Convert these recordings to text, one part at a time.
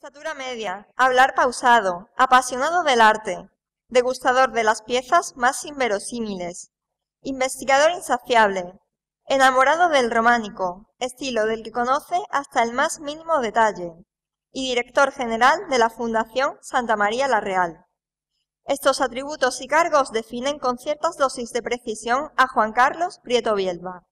Estatura media, hablar pausado, apasionado del arte, degustador de las piezas más inverosímiles, investigador insaciable, enamorado del románico, estilo del que conoce hasta el más mínimo detalle, y director general de la Fundación Santa María la Real. Estos atributos y cargos definen con ciertas dosis de precisión a Juan Carlos Prieto Bielba.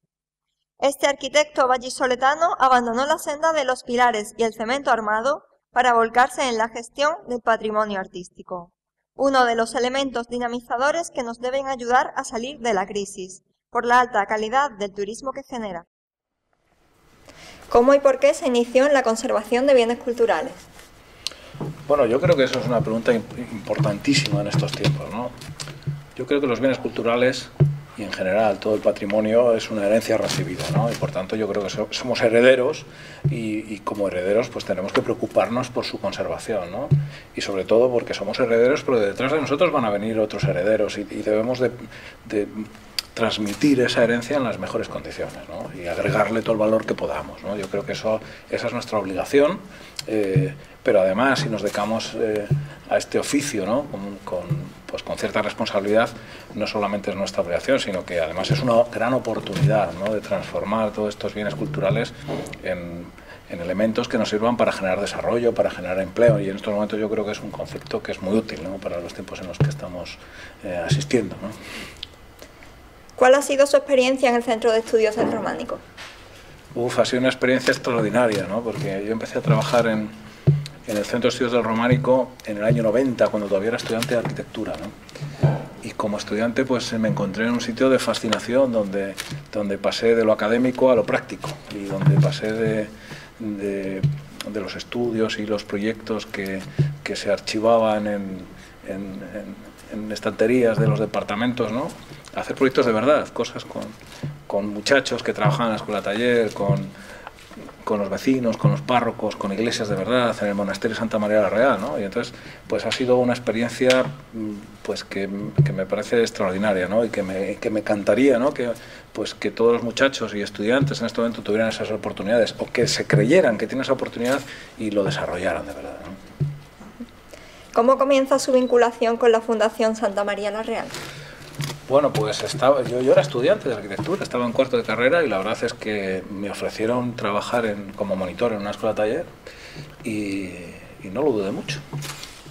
Este arquitecto vallisoletano abandonó la senda de los pilares y el cemento armado para volcarse en la gestión del patrimonio artístico, uno de los elementos dinamizadores que nos deben ayudar a salir de la crisis, por la alta calidad del turismo que genera. ¿Cómo y por qué se inició en la conservación de bienes culturales? Bueno, yo creo que eso es una pregunta importantísima en estos tiempos, ¿no? Yo creo que los bienes culturales y en general todo el patrimonio es una herencia recibida, ¿no? Y por tanto yo creo que somos herederos y como herederos pues tenemos que preocuparnos por su conservación, ¿no? Y sobre todo porque somos herederos, pero detrás de nosotros van a venir otros herederos y debemos de transmitir esa herencia en las mejores condiciones, ¿no? Y agregarle todo el valor que podamos, ¿no? Yo creo que esa es nuestra obligación, pero además si nos dedicamos a este oficio, ¿no? con cierta responsabilidad, no solamente es nuestra obligación, sino que además es una gran oportunidad, ¿no? De transformar todos estos bienes culturales en elementos que nos sirvan para generar desarrollo, para generar empleo, y en estos momentos yo creo que es un concepto que es muy útil, ¿no? Para los tiempos en los que estamos asistiendo, ¿no? ¿Cuál ha sido su experiencia en el Centro de Estudios del Románico? Ha sido una experiencia extraordinaria, ¿no? Porque yo empecé a trabajar en el Centro de Estudios del Románico en el año 90, cuando todavía era estudiante de arquitectura, ¿no? Y como estudiante pues me encontré en un sitio de fascinación donde pasé de lo académico a lo práctico y donde pasé de los estudios y los proyectos que se archivaban en estanterías de los departamentos, ¿no? A hacer proyectos de verdad, cosas con muchachos que trabajaban en la escuela taller, con los vecinos, con los párrocos, con iglesias de verdad, en el monasterio Santa María la Real, ¿no? Y entonces pues ha sido una experiencia pues que me parece extraordinaria, ¿no? Y que me encantaría, ¿no? Que todos los muchachos y estudiantes en este momento tuvieran esas oportunidades, o que se creyeran que tienen esa oportunidad y lo desarrollaran de verdad, ¿no? ¿Cómo comienza su vinculación con la Fundación Santa María la Real? Bueno, pues yo era estudiante de arquitectura, estaba en cuarto de carrera y la verdad es que me ofrecieron trabajar como monitor en una escuela taller y no lo dudé mucho.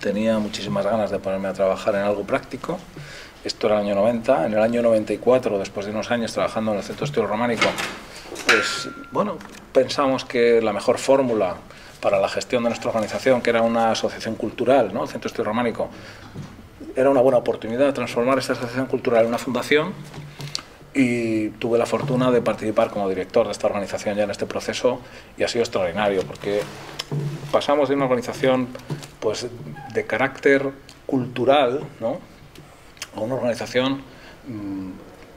Tenía muchísimas ganas de ponerme a trabajar en algo práctico. Esto era el año 90. En el año 94, después de unos años trabajando en el Centro de Estudio Románico, pues bueno, pensamos que la mejor fórmula para la gestión de nuestra organización, que era una asociación cultural, ¿no? El Centro de Estudio Románico, era una buena oportunidad de transformar esta asociación cultural en una fundación, y tuve la fortuna de participar como director de esta organización ya en este proceso, y ha sido extraordinario porque pasamos de una organización pues de carácter cultural, ¿no? A una organización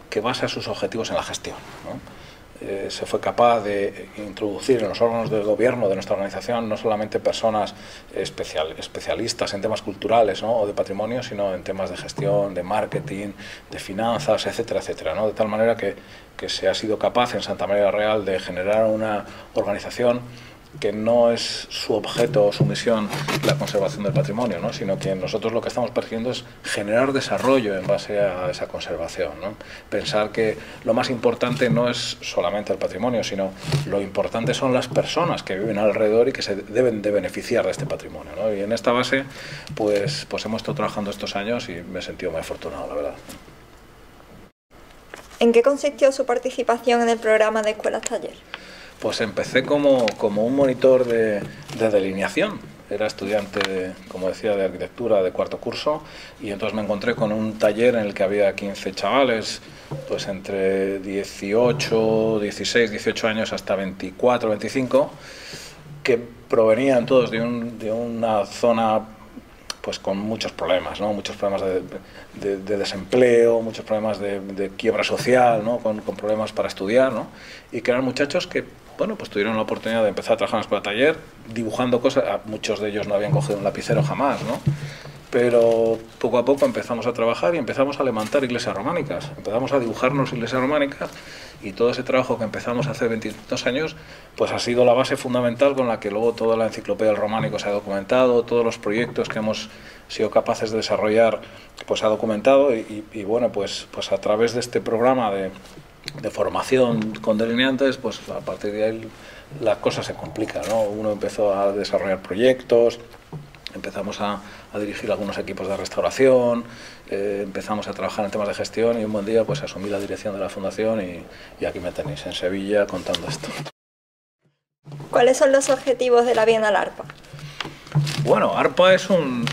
que basa sus objetivos en la gestión, ¿no? Se fue capaz de introducir en los órganos del gobierno de nuestra organización no solamente personas especialistas en temas culturales, ¿no? O de patrimonio, sino en temas de gestión, de marketing, de finanzas, etcétera, etcétera, ¿no? De tal manera que se ha sido capaz en Santa María la Real de generar una organización que no es su objeto o su misión la conservación del patrimonio, ¿no? Sino que nosotros lo que estamos persiguiendo es generar desarrollo en base a esa conservación, ¿no? Pensar que lo más importante no es solamente el patrimonio, sino lo importante son las personas que viven alrededor y que se deben de beneficiar de este patrimonio, ¿no? Y en esta base pues hemos estado trabajando estos años y me he sentido muy afortunado, la verdad. ¿En qué consistió su participación en el programa de Escuelas Taller? Pues empecé como un monitor de delineación. Era estudiante, como decía, de arquitectura de cuarto curso, y entonces me encontré con un taller en el que había 15 chavales, pues entre 18, 16, 18 años hasta 24, 25, que provenían todos de una zona pues con muchos problemas, ¿no? Muchos problemas de desempleo, muchos problemas de quiebra social, ¿no? Con problemas para estudiar, ¿no? Y que eran muchachos que, bueno, pues tuvieron la oportunidad de empezar a trabajar en la escuela taller, dibujando cosas. Muchos de ellos no habían cogido un lapicero jamás, ¿no? Pero poco a poco empezamos a trabajar y empezamos a levantar iglesias románicas, empezamos a dibujarnos iglesias románicas, y todo ese trabajo que empezamos hace 22 años pues ha sido la base fundamental con la que luego toda la enciclopedia del románico se ha documentado, todos los proyectos que hemos sido capaces de desarrollar pues se ha documentado, y bueno, pues a través de este programa de formación con delineantes, pues a partir de ahí la cosa se complica, ¿no? Uno empezó a desarrollar proyectos, empezamos a dirigir algunos equipos de restauración, empezamos a trabajar en temas de gestión, y un buen día pues asumí la dirección de la fundación, y aquí me tenéis en Sevilla contando esto. ¿Cuáles son los objetivos de la Bienal ARPA? Bueno, ARPA es un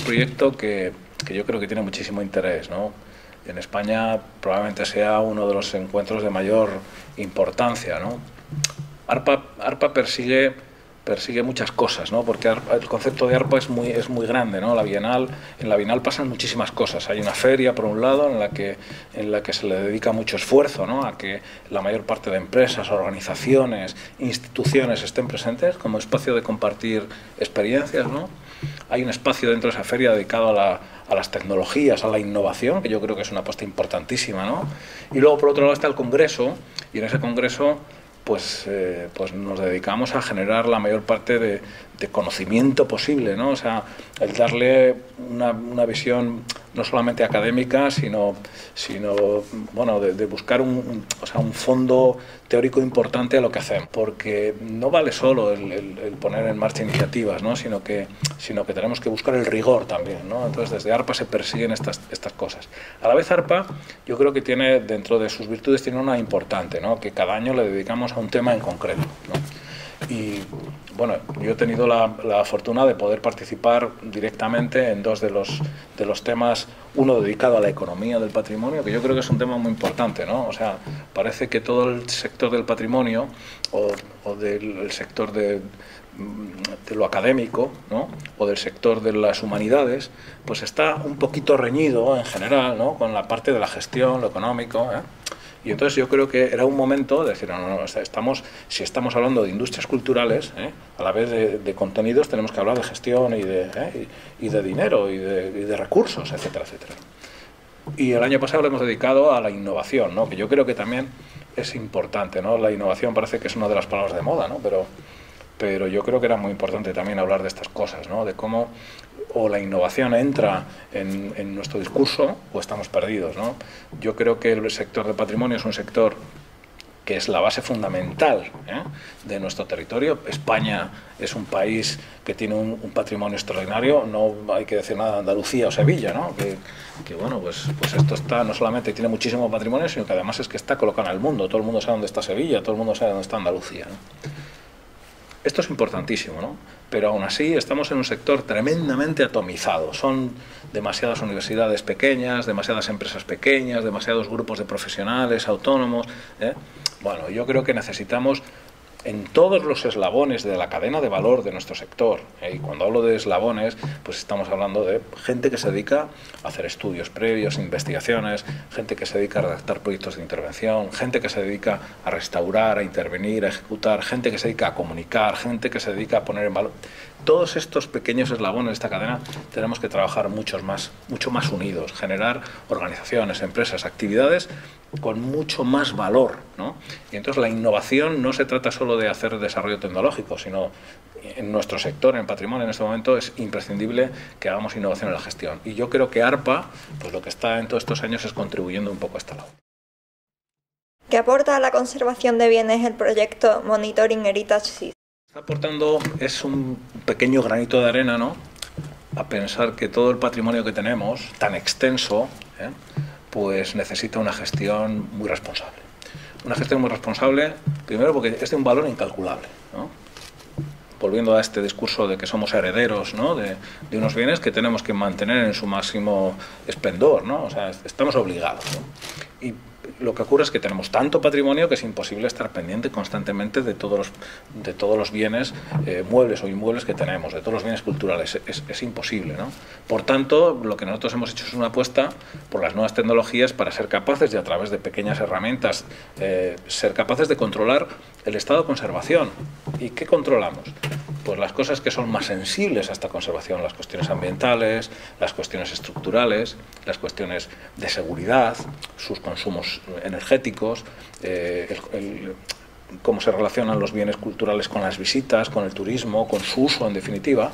proyecto que yo creo que tiene muchísimo interés, ¿no? En España probablemente sea uno de los encuentros de mayor importancia, ¿no? ARPA persigue muchas cosas, ¿no? Porque el concepto de ARPA es muy grande, ¿no? En la Bienal pasan muchísimas cosas. Hay una feria, por un lado, en la que se le dedica mucho esfuerzo, ¿no? A que la mayor parte de empresas, organizaciones, instituciones estén presentes como espacio de compartir experiencias, ¿no? Hay un espacio dentro de esa feria dedicado a las tecnologías, a la innovación, que yo creo que es una apuesta importantísima, ¿no? Y luego, por otro lado, está el Congreso, y en ese Congreso pues nos dedicamos a generar la mayor parte de conocimiento posible, ¿no? O sea, el darle una visión no solamente académica, sino bueno, de buscar un fondo teórico importante a lo que hacemos, porque no vale solo el poner en marcha iniciativas, ¿no? sino que tenemos que buscar el rigor también, ¿no? Entonces, desde ARPA se persiguen estas cosas. A la vez, ARPA, yo creo que tiene, dentro de sus virtudes, tiene una importante, ¿no? Que cada año le dedicamos a un tema en concreto, ¿no? Y bueno, yo he tenido la fortuna de poder participar directamente en dos de los temas, uno dedicado a la economía del patrimonio, que yo creo que es un tema muy importante, ¿no? O sea, parece que todo el sector del patrimonio o del sector de lo académico, ¿no? O del sector de las humanidades, pues está un poquito reñido en general, ¿no? Con la parte de la gestión, lo económico, ¿eh? Y entonces yo creo que era un momento de decir, si estamos hablando de industrias culturales, a la vez de contenidos tenemos que hablar de gestión y de dinero y de recursos, etcétera, etcétera. Y el año pasado lo hemos dedicado a la innovación, ¿no? Que yo creo que también es importante, ¿no? La innovación parece que es una de las palabras de moda, ¿no? Pero yo creo que era muy importante también hablar de estas cosas, ¿no? De cómo o la innovación entra en nuestro discurso o estamos perdidos, ¿no? Yo creo que el sector de patrimonio es un sector que es la base fundamental, de nuestro territorio. España es un país que tiene un patrimonio extraordinario, no hay que decir nada de Andalucía o Sevilla, ¿no? Que bueno, pues esto está, no solamente tiene muchísimo patrimonio, sino que además es que está colocado en el mundo. Todo el mundo sabe dónde está Sevilla, todo el mundo sabe dónde está Andalucía, ¿no? Esto es importantísimo, ¿no? Pero aún así estamos en un sector tremendamente atomizado. Son demasiadas universidades pequeñas, demasiadas empresas pequeñas, demasiados grupos de profesionales autónomos, ¿eh? Bueno, yo creo que necesitamos en todos los eslabones de la cadena de valor de nuestro sector, y cuando hablo de eslabones, pues estamos hablando de gente que se dedica a hacer estudios previos, investigaciones, gente que se dedica a redactar proyectos de intervención, gente que se dedica a restaurar, a intervenir, a ejecutar, gente que se dedica a comunicar, gente que se dedica a poner en valor. Todos estos pequeños eslabones de esta cadena tenemos que trabajar mucho más unidos, generar organizaciones, empresas, actividades con mucho más valor, ¿no? Y entonces la innovación no se trata solo de hacer desarrollo tecnológico, sino en nuestro sector, en patrimonio, en este momento es imprescindible que hagamos innovación en la gestión. Y yo creo que ARPA, pues lo que está en todos estos años es contribuyendo un poco a esta labor. ¿Qué aporta a la conservación de bienes el proyecto Monitoring Heritage System? Está aportando, es un pequeño granito de arena, ¿no? A pensar que todo el patrimonio que tenemos, tan extenso, pues necesita una gestión muy responsable. Una gestión muy responsable, primero porque es de un valor incalculable, ¿no? Volviendo a este discurso de que somos herederos, ¿no? de unos bienes que tenemos que mantener en su máximo esplendor, ¿no? O sea, estamos obligados, ¿no? Y lo que ocurre es que tenemos tanto patrimonio que es imposible estar pendiente constantemente de todos los bienes muebles o inmuebles que tenemos, de todos los bienes culturales. Es imposible, ¿no? Por tanto, lo que nosotros hemos hecho es una apuesta por las nuevas tecnologías para ser capaces de, a través de pequeñas herramientas, ser capaces de controlar el estado de conservación. ¿Y qué controlamos? pues las cosas que son más sensibles a esta conservación, las cuestiones ambientales, las cuestiones estructurales, las cuestiones de seguridad, sus consumos energéticos, cómo se relacionan los bienes culturales con las visitas, con el turismo, con su uso en definitiva.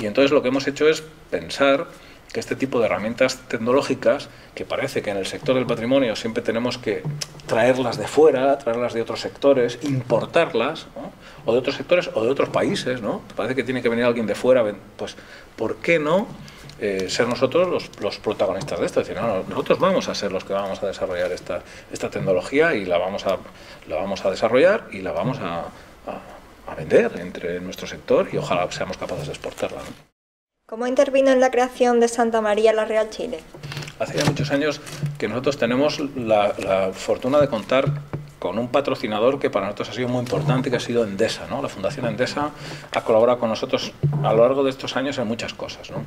Y entonces lo que hemos hecho es pensar que este tipo de herramientas tecnológicas, que parece que en el sector del patrimonio siempre tenemos que traerlas de fuera, traerlas de otros sectores, importarlas, ¿no? O de otros sectores o de otros países, ¿no? Parece que tiene que venir alguien de fuera, pues ¿por qué no ser nosotros los protagonistas de esto? Es decir, no, nosotros vamos a ser los que vamos a desarrollar esta tecnología y la vamos a desarrollar y la vamos a vender entre nuestro sector y ojalá seamos capaces de exportarla, ¿no? ¿Cómo intervino en la creación de Santa María la Real Chile? Hace ya muchos años que nosotros tenemos la fortuna de contar con un patrocinador que para nosotros ha sido muy importante, que ha sido Endesa, ¿no? La Fundación Endesa ha colaborado con nosotros a lo largo de estos años en muchas cosas, ¿no?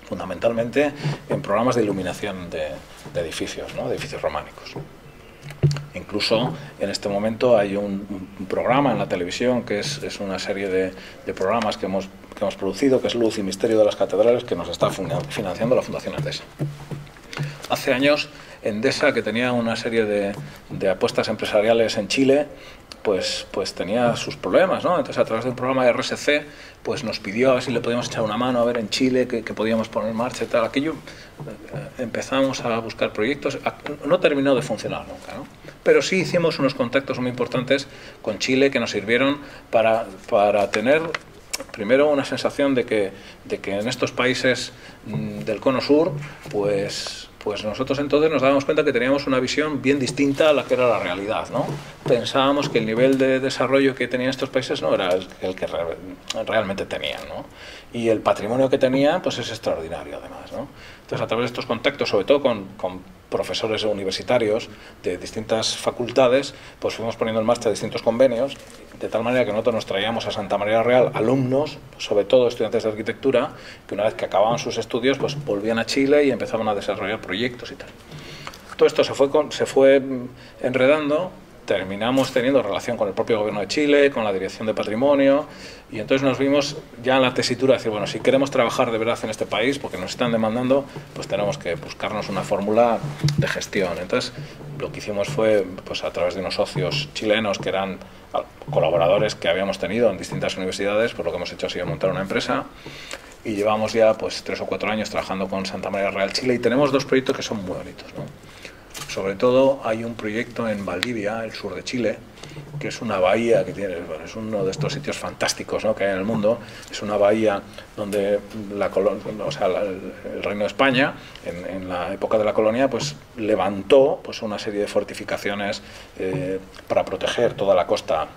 Fundamentalmente en programas de iluminación de edificios, ¿no? De edificios románicos. Incluso en este momento hay un programa en la televisión que es una serie de programas que hemos producido, que es Luz y Misterio de las Catedrales, que nos está financiando la Fundación Endesa. Hace años Endesa, que tenía una serie de apuestas empresariales en Chile, pues tenía sus problemas, ¿no? Entonces, a través de un programa de RSC, pues nos pidió a ver si le podíamos echar una mano, a ver en Chile qué podíamos poner en marcha y tal. Aquello, empezamos a buscar proyectos, no terminó de funcionar nunca, ¿no? Pero sí hicimos unos contactos muy importantes con Chile que nos sirvieron para tener primero una sensación de que en estos países del cono sur, pues nosotros entonces nos dábamos cuenta que teníamos una visión bien distinta a la que era la realidad, ¿no? Pensábamos que el nivel de desarrollo que tenían estos países no era el que realmente tenían, ¿no? Y el patrimonio que tenían pues es extraordinario además, ¿no? Entonces, a través de estos contactos, sobre todo con profesores universitarios de distintas facultades, pues fuimos poniendo en marcha distintos convenios, de tal manera que nosotros nos traíamos a Santa María la Real alumnos, sobre todo estudiantes de arquitectura, que una vez que acababan sus estudios, pues volvían a Chile y empezaban a desarrollar proyectos y tal. Todo esto se fue enredando. Terminamos teniendo relación con el propio gobierno de Chile, con la Dirección de Patrimonio, y entonces nos vimos ya en la tesitura de decir, bueno, si queremos trabajar de verdad en este país, porque nos están demandando, pues tenemos que buscarnos una fórmula de gestión. Entonces, lo que hicimos fue, pues a través de unos socios chilenos que eran colaboradores que habíamos tenido en distintas universidades, pues lo que hemos hecho ha sido montar una empresa, y llevamos ya pues 3 o 4 años trabajando con Santa María Real Chile, y tenemos 2 proyectos que son muy bonitos, ¿no? Sobre todo hay un proyecto en Valdivia, el sur de Chile, que es una bahía que tiene, bueno, es uno de estos sitios fantásticos, ¿no?, que hay en el mundo. Es una bahía donde el Reino de España, en la época de la colonia, pues levantó pues una serie de fortificaciones para proteger toda la costa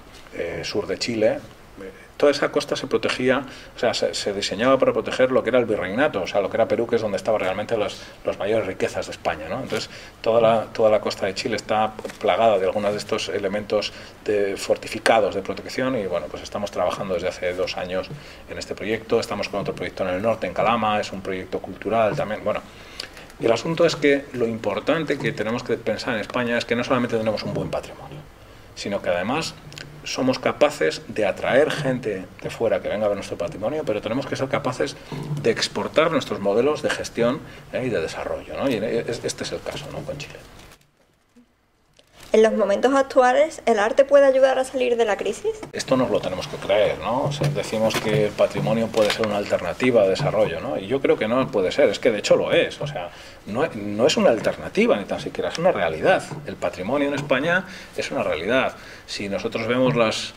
sur de Chile. Toda esa costa se protegía, o sea, se diseñaba para proteger lo que era el virreinato, o sea, lo que era Perú, que es donde estaban realmente las mayores riquezas de España, ¿no? Entonces, toda la costa de Chile está plagada de algunos de estos elementos fortificados de protección, y bueno, pues estamos trabajando desde hace 2 años en este proyecto. Estamos con otro proyecto en el norte, en Calama, es un proyecto cultural también, bueno. Y el asunto es que lo importante que tenemos que pensar en España es que no solamente tenemos un buen patrimonio, sino que además somos capaces de atraer gente de fuera que venga a ver nuestro patrimonio, pero tenemos que ser capaces de exportar nuestros modelos de gestión y de desarrollo, ¿no? Y este es el caso, ¿no?, con Chile. ¿En los momentos actuales el arte puede ayudar a salir de la crisis? Esto nos lo tenemos que creer, ¿no? O sea, decimos que el patrimonio puede ser una alternativa de desarrollo, ¿no? Y yo creo que no puede ser, es que de hecho lo es. O sea, no es una alternativa ni tan siquiera, es una realidad. El patrimonio en España es una realidad. Si nosotros vemos las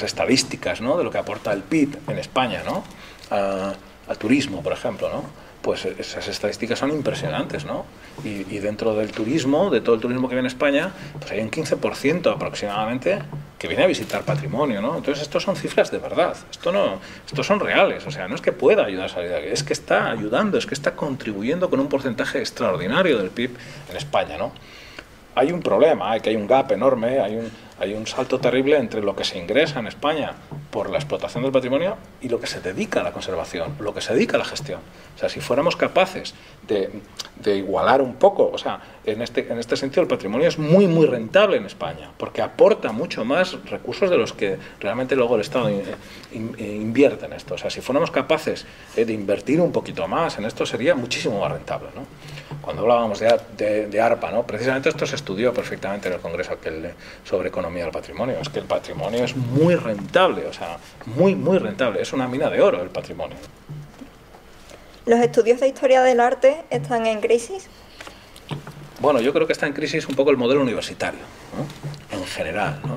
estadísticas, ¿no?, de lo que aporta el PIB en España, ¿no?, al turismo, por ejemplo, ¿no?, pues esas estadísticas son impresionantes, ¿no? Y dentro del turismo, de todo el turismo que viene a España, pues hay un 15% aproximadamente que viene a visitar patrimonio, ¿no? Entonces, estos son cifras de verdad, estos son reales, o sea, no es que pueda ayudar a salir de aquí, es que está ayudando, es que está contribuyendo con un porcentaje extraordinario del PIB en España, ¿no? hay un problema, que hay un gap enorme, hay un salto terrible entre lo que se ingresa en España por la explotación del patrimonio y lo que se dedica a la conservación, lo que se dedica a la gestión. O sea, si fuéramos capaces de igualar un poco, o sea, en este sentido el patrimonio es muy, muy rentable en España, porque aporta mucho más recursos de los que realmente luego el Estado invierte en esto. O sea, si fuéramos capaces de invertir un poquito más en esto, sería muchísimo más rentable, ¿no? Cuando hablábamos de ARPA, ¿no? Precisamente esto se estudió perfectamente en el Congreso aquel sobre economía del patrimonio. Es que el patrimonio es muy rentable, o sea, muy, muy rentable. Es una mina de oro el patrimonio. ¿Los estudios de historia del arte están en crisis? Bueno, yo creo que está en crisis un poco el modelo universitario, ¿no? En general, ¿no?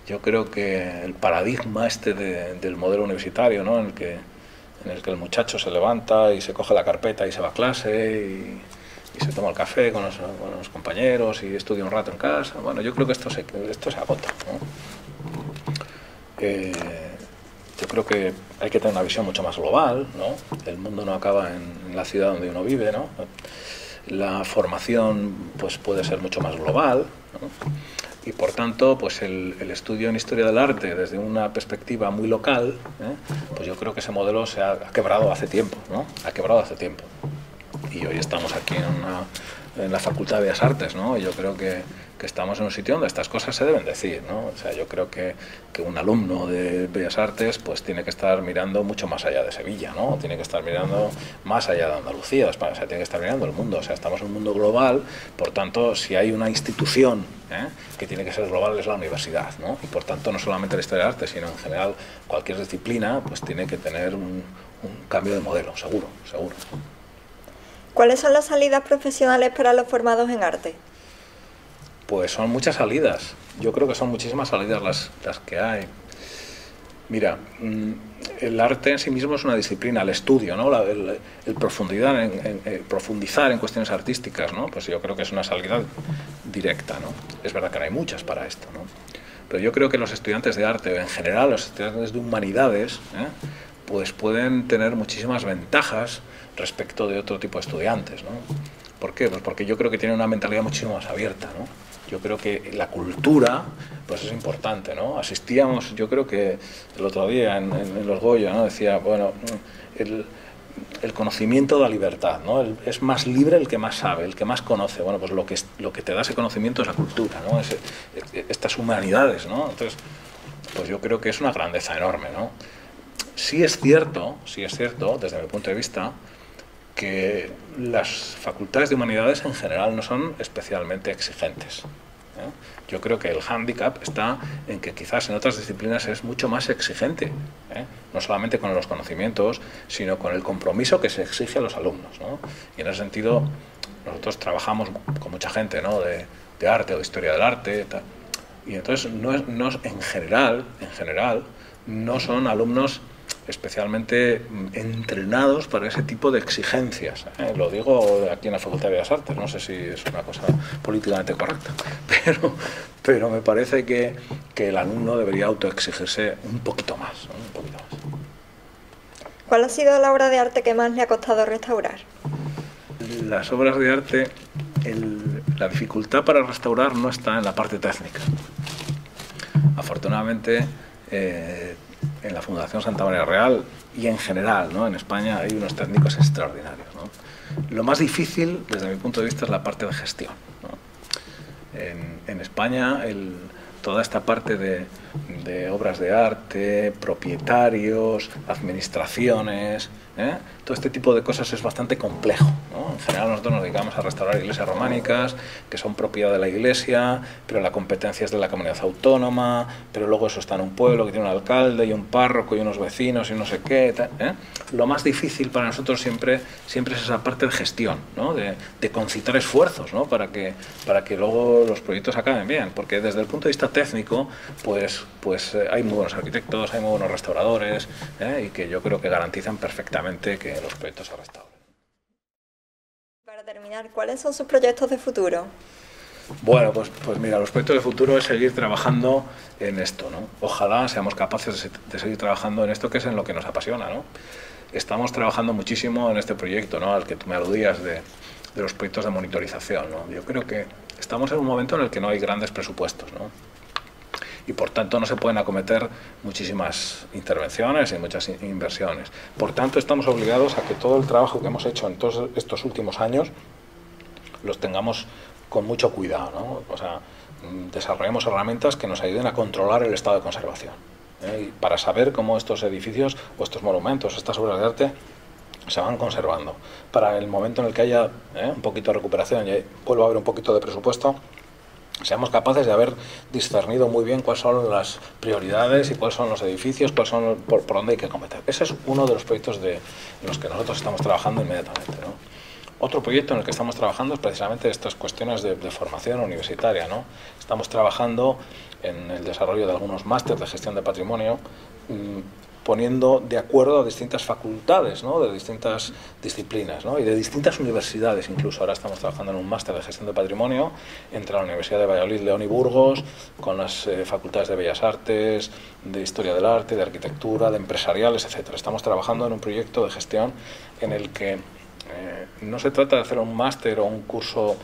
Yo creo que el paradigma del modelo universitario, ¿no? en el que el muchacho se levanta y se coge la carpeta y se va a clase y se toma el café con los compañeros y estudia un rato en casa. Bueno, yo creo que esto se agota, ¿no? Yo creo que hay que tener una visión mucho más global, ¿no? El mundo no acaba en la ciudad donde uno vive, ¿no? La formación pues puede ser mucho más global, ¿no? Y por tanto, pues el estudio en historia del arte desde una perspectiva muy local, pues yo creo que ese modelo se ha quebrado hace tiempo, ¿no? Ha quebrado hace tiempo. Y hoy estamos aquí en la Facultad de Bellas Artes, ¿no? Y yo creo que estamos en un sitio donde estas cosas se deben decir, ¿no? O sea, yo creo que un alumno de Bellas Artes pues tiene que estar mirando mucho más allá de Sevilla, ¿no? Tiene que estar mirando más allá de Andalucía, o sea, tiene que estar mirando el mundo. O sea, estamos en un mundo global, por tanto, si hay una institución que tiene que ser global es la universidad, ¿no? Y por tanto, no solamente la historia del arte, sino en general cualquier disciplina pues tiene que tener un cambio de modelo, seguro, seguro. ¿Cuáles son las salidas profesionales para los formados en arte? Pues son muchas salidas. Yo creo que son muchísimas salidas las que hay. Mira, el arte en sí mismo es una disciplina, el estudio, ¿no? el profundizar en cuestiones artísticas, ¿no? Pues yo creo que es una salida directa, ¿no? Es verdad que no hay muchas para esto, ¿no? Pero yo creo que los estudiantes de arte, en general los estudiantes de humanidades, pues pueden tener muchísimas ventajas respecto de otro tipo de estudiantes, ¿no? ¿Por qué? Pues porque yo creo que tienen una mentalidad muchísimo más abierta, ¿no? Yo creo que la cultura pues es importante, ¿no? Asistíamos, yo creo que el otro día en los Goya, ¿no? Decía, bueno, el conocimiento da libertad, ¿no? Es más libre el que más sabe, el que más conoce. Bueno, pues lo que te da ese conocimiento es la cultura, ¿no? Estas humanidades, ¿no? Entonces, pues yo creo que es una grandeza enorme, ¿no? Sí es cierto, desde mi punto de vista, que las facultades de humanidades en general no son especialmente exigentes. Yo creo que el hándicap está en que quizás en otras disciplinas es mucho más exigente, no solamente con los conocimientos, sino con el compromiso que se exige a los alumnos, ¿no? Y en ese sentido, nosotros trabajamos con mucha gente, ¿no? de arte o de historia del arte, tal. Y entonces, en general, no son alumnos especialmente entrenados para ese tipo de exigencias. Lo digo aquí en la Facultad de Bellas Artes, no sé si es una cosa políticamente correcta, pero me parece que el alumno debería autoexigirse un poquito más, ¿no? Un poquito más. ¿Cuál ha sido la obra de arte que más le ha costado restaurar? Las obras de arte, la dificultad para restaurar no está en la parte técnica. Afortunadamente, en la Fundación Santa María Real y en general, ¿no? En España hay unos técnicos extraordinarios, ¿no? Lo más difícil, desde mi punto de vista, es la parte de gestión, ¿no? En España, toda esta parte de obras de arte, propietarios, administraciones, todo este tipo de cosas es bastante complejo, ¿no? En general nosotros nos dedicamos a restaurar iglesias románicas que son propiedad de la iglesia, pero la competencia es de la comunidad autónoma, pero luego eso está en un pueblo que tiene un alcalde y un párroco y unos vecinos y no sé qué, Lo más difícil para nosotros siempre es esa parte de gestión, ¿no? De concitar esfuerzos, ¿no? para que luego los proyectos acaben bien, porque desde el punto de vista técnico pues hay muy buenos arquitectos, hay muy buenos restauradores, y que yo creo que garantizan perfectamente que los proyectos se restauren. Para terminar, ¿cuáles son sus proyectos de futuro? Bueno, pues mira, los proyectos de futuro es seguir trabajando en esto, ¿no? Ojalá seamos capaces de seguir trabajando en esto, que es en lo que nos apasiona, ¿no? Estamos trabajando muchísimo en este proyecto, ¿no? Al que tú me aludías los proyectos de monitorización, ¿no? Yo creo que estamos en un momento en el que no hay grandes presupuestos, ¿no? Y por tanto no se pueden acometer muchísimas intervenciones y muchas inversiones. Por tanto, estamos obligados a que todo el trabajo que hemos hecho en todos estos últimos años los tengamos con mucho cuidado, ¿no? O sea, desarrollemos herramientas que nos ayuden a controlar el estado de conservación, ¿eh? Y para saber cómo estos edificios o estos monumentos, estas obras de arte se van conservando. Para el momento en el que haya un poquito de recuperación y vuelva a haber un poquito de presupuesto, seamos capaces de haber discernido muy bien cuáles son las prioridades y cuáles son los edificios, cuáles son por dónde hay que acometer. Ese es uno de los proyectos en los que nosotros estamos trabajando inmediatamente, ¿no? Otro proyecto en el que estamos trabajando es precisamente estas cuestiones de formación universitaria, ¿no? Estamos trabajando en el desarrollo de algunos másteres de gestión de patrimonio, poniendo de acuerdo a distintas facultades, ¿no? De distintas disciplinas, ¿no? Y de distintas universidades incluso. Ahora estamos trabajando en un máster de gestión de patrimonio entre la Universidad de Valladolid, León y Burgos, con las facultades de Bellas Artes, de Historia del Arte, de Arquitectura, de Empresariales, etcétera. Estamos trabajando en un proyecto de gestión en el que no se trata de hacer un máster o un curso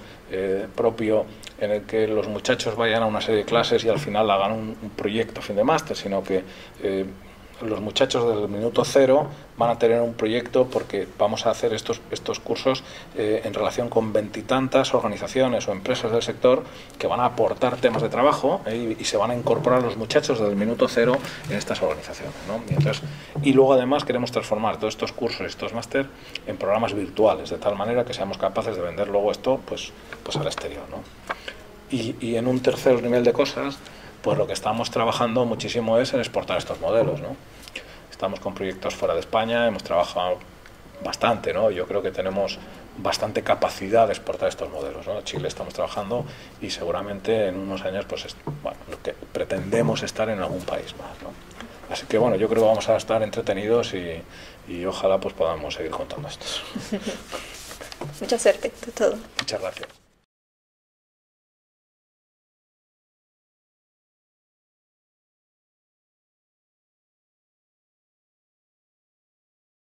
propio en el que los muchachos vayan a una serie de clases y al final hagan un proyecto a fin de máster, sino que los muchachos desde el minuto cero van a tener un proyecto, porque vamos a hacer estos cursos en relación con veintitantas organizaciones o empresas del sector que van a aportar temas de trabajo y se van a incorporar los muchachos desde el minuto cero en estas organizaciones, ¿no? Y luego además queremos transformar todos estos cursos y estos máster en programas virtuales, de tal manera que seamos capaces de vender luego esto pues al exterior, ¿no? Y en un tercer nivel de cosas, pues lo que estamos trabajando muchísimo es en exportar estos modelos, ¿no? Estamos con proyectos fuera de España, hemos trabajado bastante, ¿no? Yo creo que tenemos bastante capacidad de exportar estos modelos, ¿no? En Chile estamos trabajando y seguramente en unos años, pues, bueno, lo que pretendemos estar en algún país más, ¿no? Así que, bueno, yo creo que vamos a estar entretenidos y ojalá pues podamos seguir contando esto. Mucha suerte, todo. Muchas gracias.